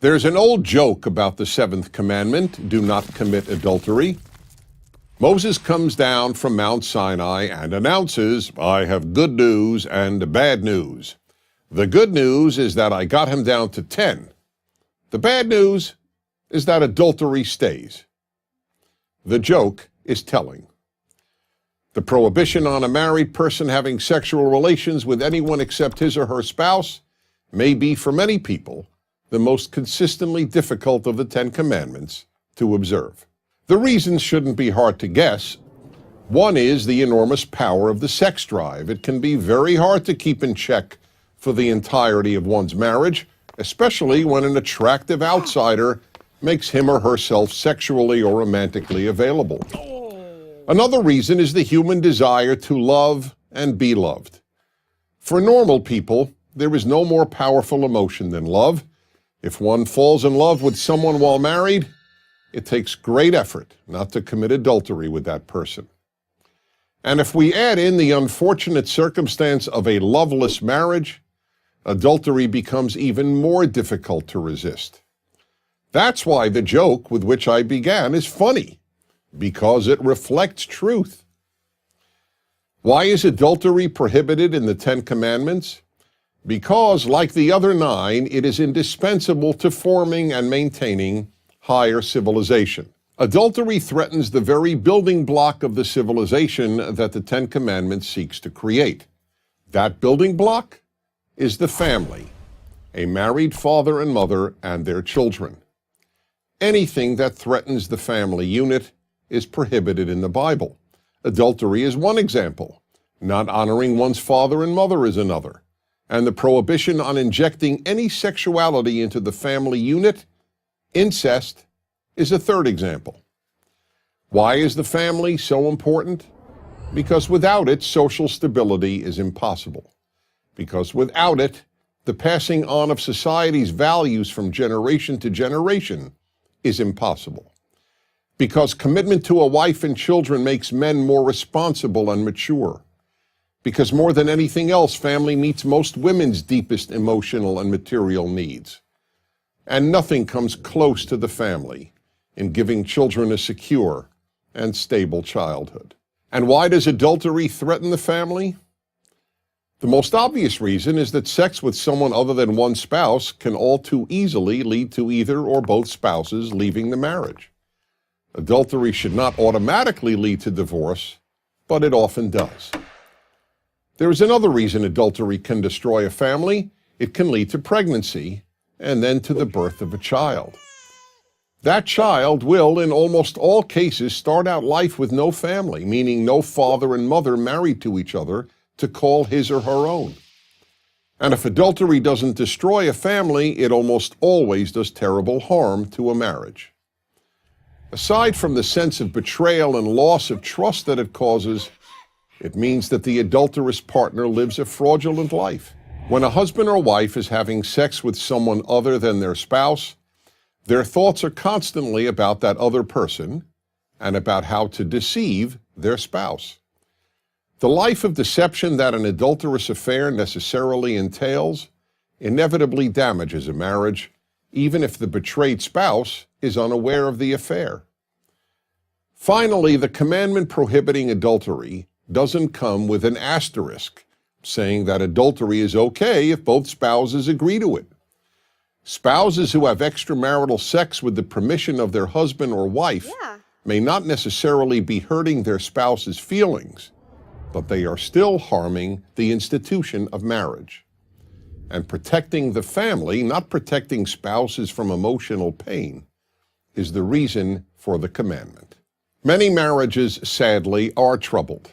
There's an old joke about the seventh commandment, do not commit adultery. Moses comes down from Mount Sinai and announces, I have good news and bad news. The good news is that I got him down to 10. The bad news is that adultery stays. The joke is telling. The prohibition on a married person having sexual relations with anyone except his or her spouse may be, for many people, the most consistently difficult of the 10 Commandments to observe. The reasons shouldn't be hard to guess. One is the enormous power of the sex drive. It can be very hard to keep in check for the entirety of one's marriage, especially when an attractive outsider makes him or herself sexually or romantically available. Another reason is the human desire to love and be loved. For normal people, there is no more powerful emotion than love. If one falls in love with someone while married, it takes great effort not to commit adultery with that person. And if we add in the unfortunate circumstance of a loveless marriage, adultery becomes even more difficult to resist. That's why the joke with which I began is funny, because it reflects truth. Why is adultery prohibited in the 10 Commandments? Because, like the other 9, it is indispensable to forming and maintaining higher civilization. Adultery threatens the very building block of the civilization that the 10 Commandments seeks to create. That building block is the family, a married father and mother and their children. Anything that threatens the family unit is prohibited in the Bible. Adultery is one example. Not honoring one's father and mother is another. And the prohibition on injecting any sexuality into the family unit, incest, is a third example. Why is the family so important? Because without it, social stability is impossible. Because without it, the passing on of society's values from generation to generation is impossible. Because commitment to a wife and children makes men more responsible and mature. Because more than anything else, family meets most women's deepest emotional and material needs. And nothing comes close to the family in giving children a secure and stable childhood. And why does adultery threaten the family? The most obvious reason is that sex with someone other than one spouse can all too easily lead to either or both spouses leaving the marriage. Adultery should not automatically lead to divorce, but it often does. There is another reason adultery can destroy a family. It can lead to pregnancy and then to the birth of a child. That child will, in almost all cases, start out life with no family, meaning no father and mother married to each other to call his or her own. And if adultery doesn't destroy a family, it almost always does terrible harm to a marriage. Aside from the sense of betrayal and loss of trust that it causes, it means that the adulterous partner lives a fraudulent life. When a husband or wife is having sex with someone other than their spouse, their thoughts are constantly about that other person and about how to deceive their spouse. The life of deception that an adulterous affair necessarily entails inevitably damages a marriage, even if the betrayed spouse is unaware of the affair. Finally, the commandment prohibiting adultery doesn't come with an asterisk saying that adultery is okay if both spouses agree to it. Spouses who have extramarital sex with the permission of their husband or wife may not necessarily be hurting their spouse's feelings, but they are still harming the institution of marriage. And protecting the family, not protecting spouses from emotional pain, is the reason for the commandment. Many marriages, sadly, are troubled,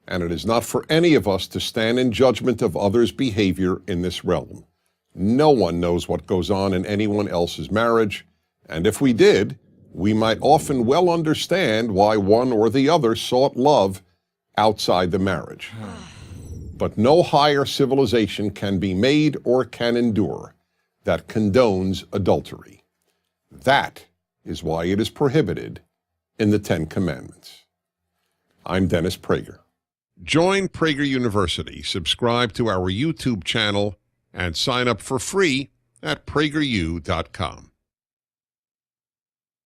and it is not for any of us to stand in judgment of others' behavior in this realm. No one knows what goes on in anyone else's marriage, and if we did, we might often well understand why one or the other sought love outside the marriage. But no higher civilization can be made or can endure that condones adultery. That is why it is prohibited in the 10 Commandments. I'm Dennis Prager. Join Prager University, subscribe to our YouTube channel, and sign up for free at prageru.com.